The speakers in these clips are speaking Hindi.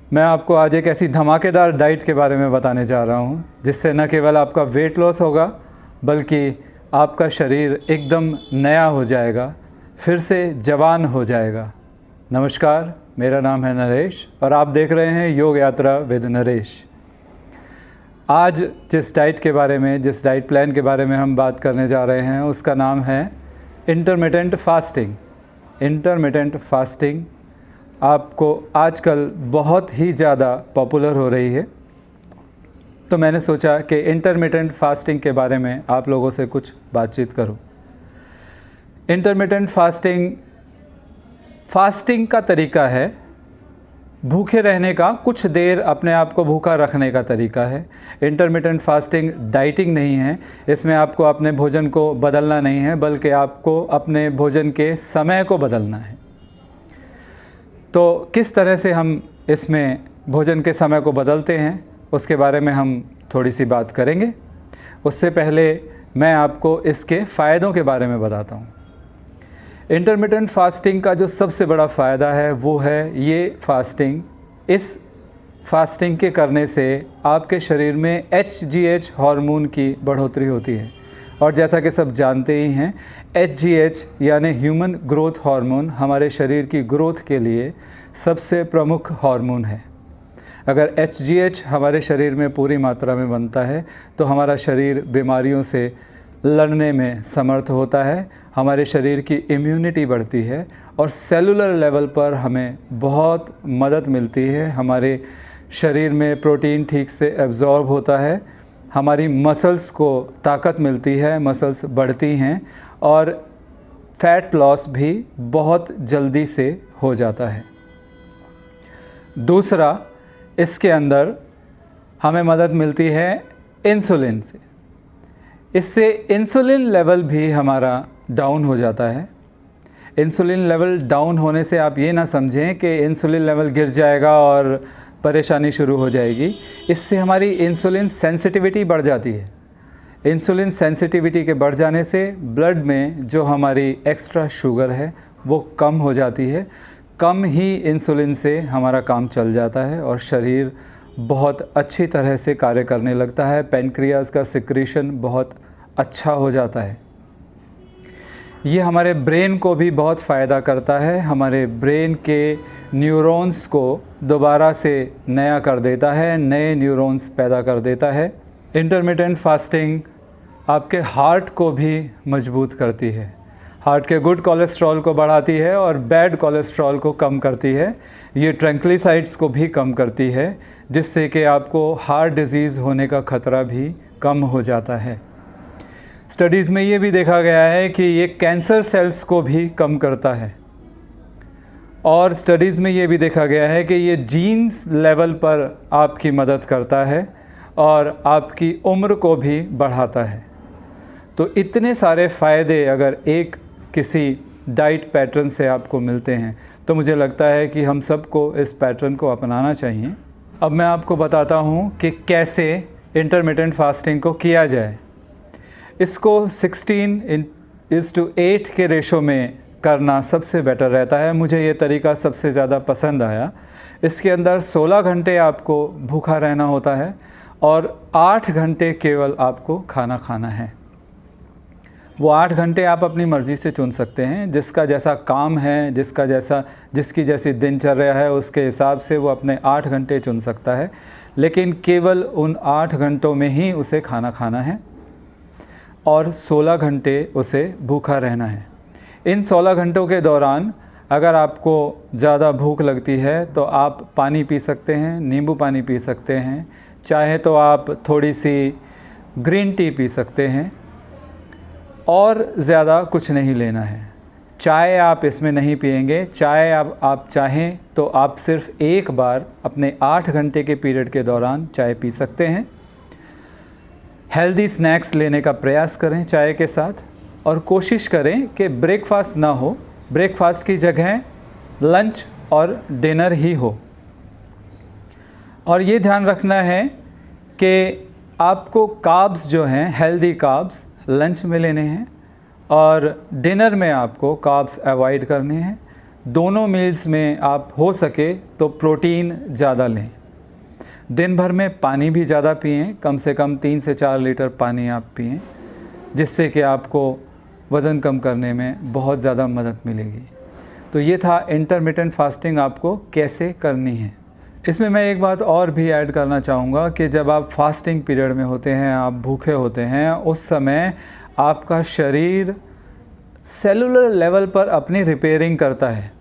मैं आपको आज एक ऐसी धमाकेदार डाइट के बारे में बताने जा रहा हूँ जिससे न केवल आपका वेट लॉस होगा बल्कि आपका शरीर एकदम नया हो जाएगा, फिर से जवान हो जाएगा। नमस्कार, मेरा नाम है नरेश और आप देख रहे हैं योग यात्रा विद नरेश। आज जिस डाइट प्लान के बारे में हम बात करने जा रहे हैं उसका नाम है इंटरमिटेंट फास्टिंग। इंटरमिटेंट फास्टिंग आपको आजकल बहुत ही ज़्यादा पॉपुलर हो रही है, तो मैंने सोचा कि इंटरमिटेंट फास्टिंग के बारे में आप लोगों से कुछ बातचीत करूं। इंटरमिटेंट फास्टिंग का तरीका है भूखे रहने का, कुछ देर अपने आप को भूखा रखने का तरीका है। इंटरमिटेंट फास्टिंग डाइटिंग नहीं है, इसमें आपको अपने भोजन को बदलना नहीं है बल्कि आपको अपने भोजन के समय को बदलना है। तो किस तरह से हम इसमें भोजन के समय को बदलते हैं उसके बारे में हम थोड़ी सी बात करेंगे। उससे पहले मैं आपको इसके फ़ायदों के बारे में बताता हूँ। इंटरमिटेंट फास्टिंग का जो सबसे बड़ा फ़ायदा है वो है इस फास्टिंग के करने से आपके शरीर में HGH हार्मोन की बढ़ोतरी होती है। और जैसा कि सब जानते ही हैं, HGH यानी ह्यूमन ग्रोथ हार्मोन हमारे शरीर की ग्रोथ के लिए सबसे प्रमुख हार्मोन है। अगर HGH हमारे शरीर में पूरी मात्रा में बनता है तो हमारा शरीर बीमारियों से लड़ने में समर्थ होता है, हमारे शरीर की इम्यूनिटी बढ़ती है और सेलुलर लेवल पर हमें बहुत मदद मिलती है। हमारे शरीर में प्रोटीन ठीक से एब्जॉर्ब होता है, हमारी मसल्स को ताकत मिलती है, मसल्स बढ़ती हैं और फैट लॉस भी बहुत जल्दी से हो जाता है। दूसरा, इसके अंदर हमें मदद मिलती है इंसुलिन से। इससे इंसुलिन लेवल भी हमारा डाउन हो जाता है। इंसुलिन लेवल डाउन होने से आप ये ना समझें कि इंसुलिन लेवल गिर जाएगा और परेशानी शुरू हो जाएगी। इससे हमारी इंसुलिन सेंसिटिविटी बढ़ जाती है। इंसुलिन सेंसिटिविटी के बढ़ जाने से ब्लड में जो हमारी एक्स्ट्रा शुगर है वो कम हो जाती है। कम ही इंसुलिन से हमारा काम चल जाता है और शरीर बहुत अच्छी तरह से कार्य करने लगता है। पैनक्रियाज का सिक्रीशन बहुत अच्छा हो जाता है। ये हमारे ब्रेन को भी बहुत फ़ायदा करता है, हमारे ब्रेन के न्यूरॉन्स को दोबारा से नया कर देता है, नए न्यूरॉन्स पैदा कर देता है। इंटरमिटेंट फास्टिंग आपके हार्ट को भी मजबूत करती है, हार्ट के गुड कोलेस्ट्रॉल को बढ़ाती है और बैड कोलेस्ट्रॉल को कम करती है। ये ट्रैंक्विलाइज़र्स को भी कम करती है जिससे कि आपको हार्ट डिजीज़ होने का ख़तरा भी कम हो जाता है। स्टडीज़ में ये भी देखा गया है कि ये कैंसर सेल्स को भी कम करता है और स्टडीज़ में ये भी देखा गया है कि ये जीन्स लेवल पर आपकी मदद करता है और आपकी उम्र को भी बढ़ाता है। तो इतने सारे फ़ायदे अगर एक किसी डाइट पैटर्न से आपको मिलते हैं तो मुझे लगता है कि हम सबको इस पैटर्न को अपनाना चाहिए। अब मैं आपको बताता हूँ कि कैसे इंटरमिटेंट फास्टिंग को किया जाए। इसको 16:8 के रेशो में करना सबसे बेटर रहता है। मुझे ये तरीका सबसे ज़्यादा पसंद आया। इसके अंदर 16 घंटे आपको भूखा रहना होता है और 8 घंटे केवल आपको खाना खाना है। वो 8 घंटे आप अपनी मर्ज़ी से चुन सकते हैं, जिसका जैसा काम है, जिसकी जैसी दिनचर्या है उसके हिसाब से वो अपने 8 घंटे चुन सकता है, लेकिन केवल उन 8 घंटों में ही उसे खाना खाना है और 16 घंटे उसे भूखा रहना है। इन 16 घंटों के दौरान अगर आपको ज़्यादा भूख लगती है तो आप पानी पी सकते हैं, नींबू पानी पी सकते हैं, चाहे तो आप थोड़ी सी ग्रीन टी पी सकते हैं और ज़्यादा कुछ नहीं लेना है। चाय आप इसमें नहीं पिएंगे। चाय आप चाहें तो आप सिर्फ एक बार अपने 8 घंटे के पीरियड के दौरान चाय पी सकते हैं। हेल्दी स्नैक्स लेने का प्रयास करें चाय के साथ और कोशिश करें कि ब्रेकफास्ट ना हो, ब्रेकफास्ट की जगह लंच और डिनर ही हो। और ये ध्यान रखना है कि आपको कार्ब्स जो हैं, हेल्दी कार्ब्स लंच में लेने हैं और डिनर में आपको कार्ब्स अवॉइड करने हैं। दोनों मील्स में आप हो सके तो प्रोटीन ज़्यादा लें। दिन भर में पानी भी ज़्यादा पिएं, कम से कम 3 से 4 लीटर पानी आप पिएं, जिससे कि आपको वज़न कम करने में बहुत ज़्यादा मदद मिलेगी। तो ये था इंटरमिटेंट फास्टिंग आपको कैसे करनी है। इसमें मैं एक बात और भी ऐड करना चाहूँगा कि जब आप फास्टिंग पीरियड में होते हैं, आप भूखे होते हैं, उस समय आपका शरीर सेलुलर लेवल पर अपनी रिपेयरिंग करता है।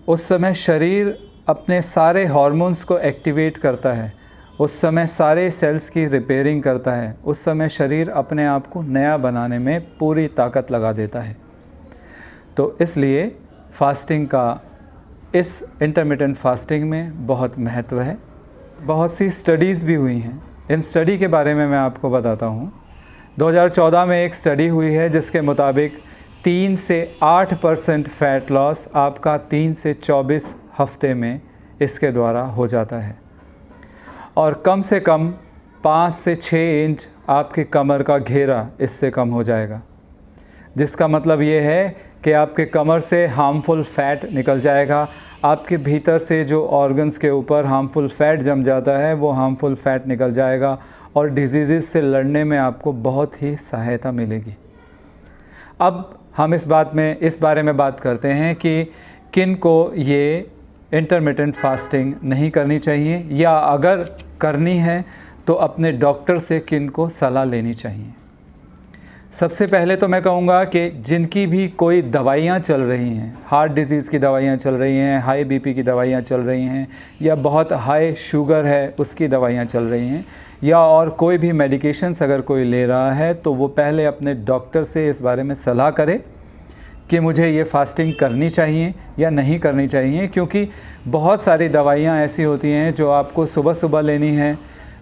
उस समय शरीर अपने सारे हार्मोन्स को एक्टिवेट करता है, उस समय सारे सेल्स की रिपेयरिंग करता है, उस समय शरीर अपने आप को नया बनाने में पूरी ताकत लगा देता है। तो इसलिए फास्टिंग का इस इंटरमिटेंट फास्टिंग में बहुत महत्व है। बहुत सी स्टडीज़ भी हुई हैं। इन स्टडी के बारे में मैं आपको बताता हूँ। 2014 में एक स्टडी हुई है जिसके मुताबिक 3 से 8% फ़ैट लॉस आपका 3 से 24 हफ्ते में इसके द्वारा हो जाता है, और कम से कम 5 से 6 इंच आपकी कमर का घेरा इससे कम हो जाएगा। जिसका मतलब ये है कि आपके कमर से हार्मफुल फ़ैट निकल जाएगा। आपके भीतर से जो ऑर्गन्स के ऊपर हार्मफुल फ़ैट जम जाता है वो हार्मफुल फ़ैट निकल जाएगा और डिजीज़ से लड़ने में आपको बहुत ही सहायता मिलेगी। अब हम इस बारे में बात करते हैं कि किन को ये इंटरमिटेंट फास्टिंग नहीं करनी चाहिए, या अगर करनी है तो अपने डॉक्टर से किन को सलाह लेनी चाहिए। सबसे पहले तो मैं कहूँगा कि जिनकी भी कोई दवाइयाँ चल रही हैं, हार्ट डिजीज़ की दवाइयाँ चल रही हैं, हाई बीपी की दवाइयाँ चल रही हैं, या बहुत हाई शुगर है उसकी दवाइयाँ चल रही हैं, या और कोई भी मेडिकेशंस अगर कोई ले रहा है, तो वो पहले अपने डॉक्टर से इस बारे में सलाह करे कि मुझे ये फास्टिंग करनी चाहिए या नहीं करनी चाहिए। क्योंकि बहुत सारी दवाइयाँ ऐसी होती हैं जो आपको सुबह सुबह लेनी है,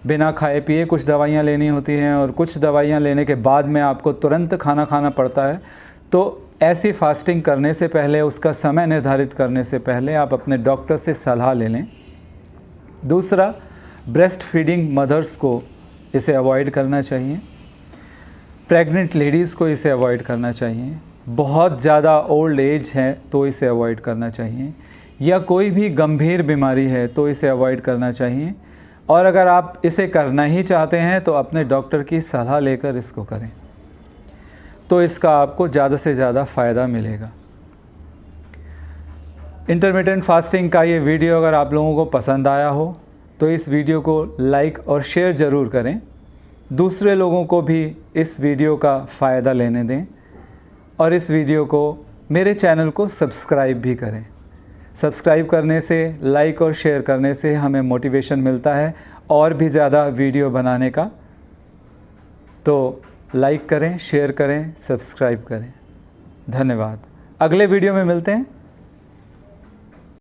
बिना खाए पिए कुछ दवाइयाँ लेनी होती हैं, और कुछ दवाइयाँ लेने के बाद में आपको तुरंत खाना खाना पड़ता है। तो ऐसी फास्टिंग करने से पहले, उसका समय निर्धारित करने से पहले आप अपने डॉक्टर से सलाह ले लें। दूसरा, ब्रेस्ट फीडिंग मदर्स को इसे अवॉइड करना चाहिए। प्रेग्नेंट लेडीज़ को इसे अवॉइड करना चाहिए। बहुत ज़्यादा ओल्ड एज है तो इसे अवॉइड करना चाहिए, या कोई भी गंभीर बीमारी है तो इसे अवॉइड करना चाहिए। और अगर आप इसे करना ही चाहते हैं तो अपने डॉक्टर की सलाह लेकर इसको करें, तो इसका आपको ज़्यादा से ज़्यादा फ़ायदा मिलेगा। इंटरमिटेंट फास्टिंग का ये वीडियो अगर आप लोगों को पसंद आया हो तो इस वीडियो को लाइक और शेयर ज़रूर करें। दूसरे लोगों को भी इस वीडियो का फ़ायदा लेने दें, और इस वीडियो को, मेरे चैनल को सब्सक्राइब भी करें। सब्सक्राइब करने से, लाइक और शेयर करने से हमें मोटिवेशन मिलता है और भी ज़्यादा वीडियो बनाने का। तो लाइक करें, शेयर करें, सब्सक्राइब करें। धन्यवाद। अगले वीडियो में मिलते हैं।